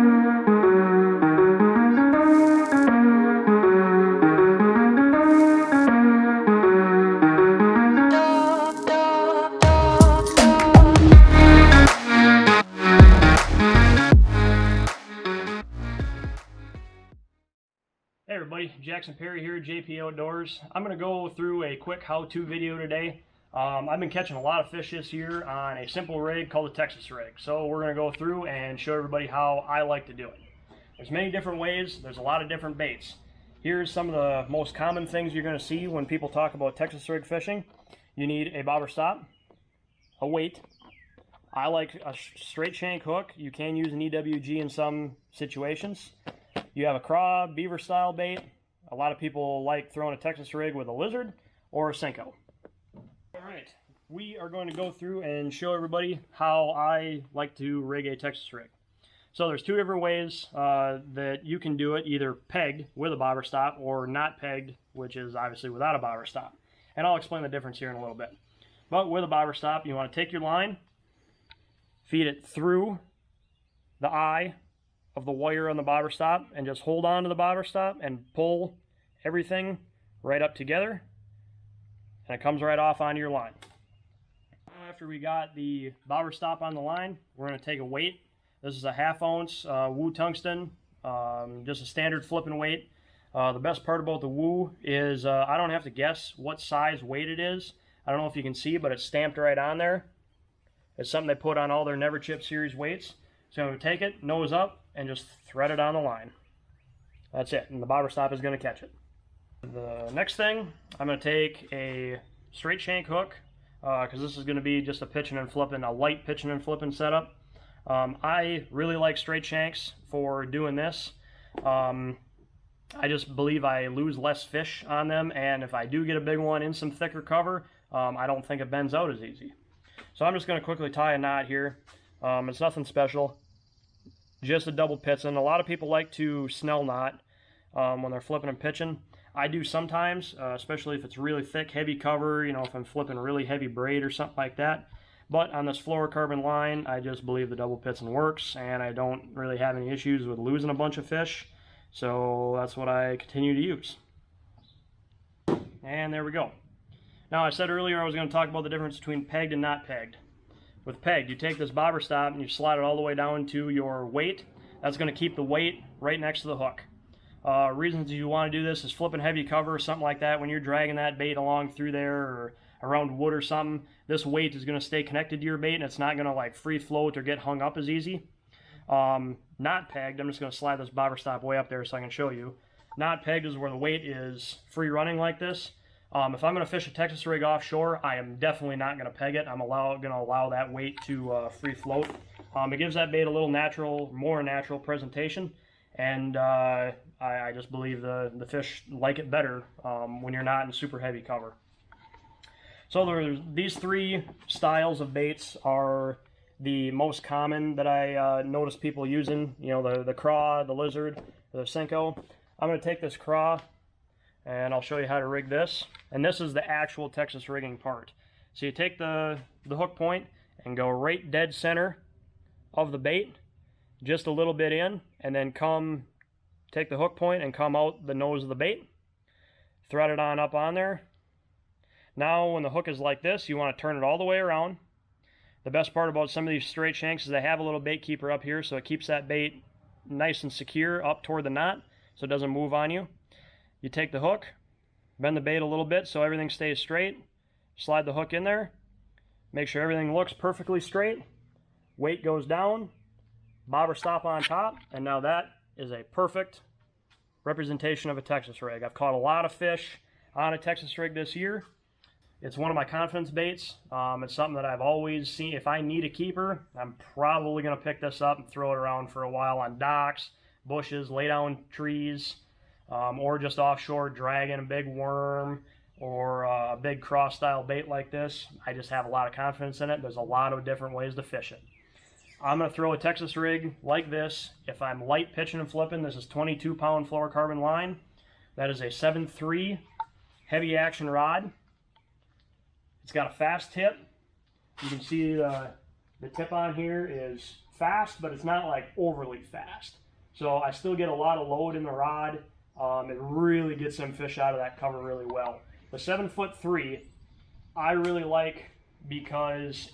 Hey everybody, Jackson Perry here, JP Outdoors. I'm going to go through a quick how-to video today. I've been catching a lot of fish this year on a simple rig called the Texas rig. So we're going to go through and show everybody how I like to do it. There's many different ways, there's a lot of different baits. Here's some of the most common things you're going to see when people talk about Texas rig fishing. You need a bobber stop, a weight. I like a straight shank hook. You can use an EWG in some situations. You have a craw, beaver style bait. A lot of people like throwing a Texas rig with a lizard or a Senko. Alright, we are going to go through and show everybody how I like to rig a Texas rig. So there's two different ways that you can do it, either pegged with a bobber stop or not pegged, which is obviously without a bobber stop. And I'll explain the difference here in a little bit. But with a bobber stop, you want to take your line, feed it through the eye of the wire on the bobber stop, and just hold on to the bobber stop and pull everything right up together, and it comes right off onto your line. After we got the bobber stop on the line, we're going to take a weight. This is a 1/2 ounce Woo tungsten, just a standard flipping weight. The best part about the Woo is I don't have to guess what size weight it is. I don't know if you can see, but it's stamped right on there. It's something they put on all their Never Chip series weights. So I'm going to take it, nose up, and just thread it on the line. That's it, and the bobber stop is going to catch it. The next thing, I'm going to take a straight shank hook, because this is going to be just a pitching and flipping, a light pitching and flipping setup. I really like straight shanks for doing this. I just believe I lose less fish on them, and if I do get a big one in some thicker cover, I don't think it bends out as easy. So I'm just going to quickly tie a knot here. It's nothing special. Just a double pitching. A lot of people like to snell knot when they're flipping and pitching. I do sometimes, especially if it's really thick, heavy cover, you know, if I'm flipping really heavy braid or something like that. But on this fluorocarbon line, I just believe the double pitching works, and I don't really have any issues with losing a bunch of fish. So that's what I continue to use. And there we go. Now, I said earlier I was going to talk about the difference between pegged and not pegged. With pegged, you take this bobber stop and you slide it all the way down to your weight. That's going to keep the weight right next to the hook. Reasons you want to do this is flipping heavy cover or something like that. When you're dragging that bait along through there or around wood or something, this weight is going to stay connected to your bait and it's not going to like free float or get hung up as easy. Not pegged, I'm just going to slide this bobber stop way up there so I can show you. Not pegged is where the weight is free running like this. If I'm going to fish a Texas rig offshore, I am definitely not going to peg it. I'm going to allow that weight to free float. It gives that bait a little natural, more natural presentation, and I just believe the fish like it better when you're not in super heavy cover. So these three styles of baits are the most common that I notice people using. You know, the craw, the lizard, the Senko. I'm going to take this craw, and I'll show you how to rig this. And this is the actual Texas rigging part. So you take the hook point and go right dead center of the bait, just a little bit in, and then take the hook point and come out the nose of the bait. Thread it on up on there. Now when the hook is like this, you want to turn it all the way around. The best part about some of these straight shanks is they have a little bait keeper up here, so it keeps that bait nice and secure up toward the knot so it doesn't move on you. You take the hook, bend the bait a little bit so everything stays straight, slide the hook in there, make sure everything looks perfectly straight, weight goes down, bobber stop on top, and now that is a perfect representation of a Texas rig. I've caught a lot of fish on a Texas rig this year. It's one of my confidence baits. It's something that I've always seen. If I need a keeper, I'm probably going to pick this up and throw it around for a while on docks, bushes, lay down trees, or just offshore dragging a big worm or a big cross style bait like this. I just have a lot of confidence in it. There's a lot of different ways to fish it. I'm going to throw a Texas rig like this. If I'm light pitching and flipping, this is 22-pound fluorocarbon line. That is a 7.3 heavy action rod. It's got a fast tip. You can see the tip on here is fast, but it's not like overly fast. So I still get a lot of load in the rod. It really gets them fish out of that cover really well. The 7'3" I really like because,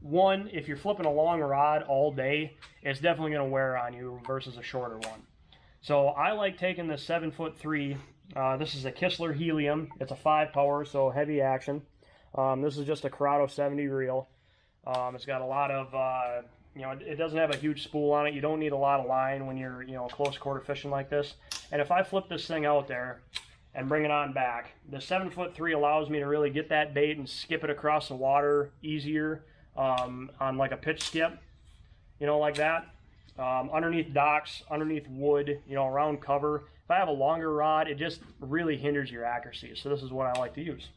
one, if you're flipping a long rod all day, it's definitely going to wear on you versus a shorter one. So I like taking the 7'3". This is a Kistler Helium. It's a 5-power, so heavy action. This is just a Curado 70 reel. It's got a lot of, it doesn't have a huge spool on it. You don't need a lot of line when you're, close quarter fishing like this. And if I flip this thing out there and bring it on back, the 7'3" allows me to really get that bait and skip it across the water easier on like a pitch skip, like that. Underneath docks, underneath wood, around cover. If I have a longer rod, it just really hinders your accuracy. So this is what I like to use.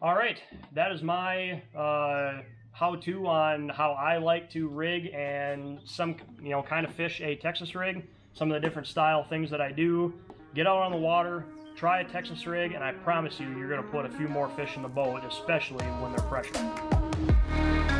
All right, that is my how-to on how I like to rig and some, kind of fish a Texas rig. Some of the different style things that I do. Get out on the water, try a Texas rig, and I promise you, you're going to put a few more fish in the boat, especially when they're freshwater.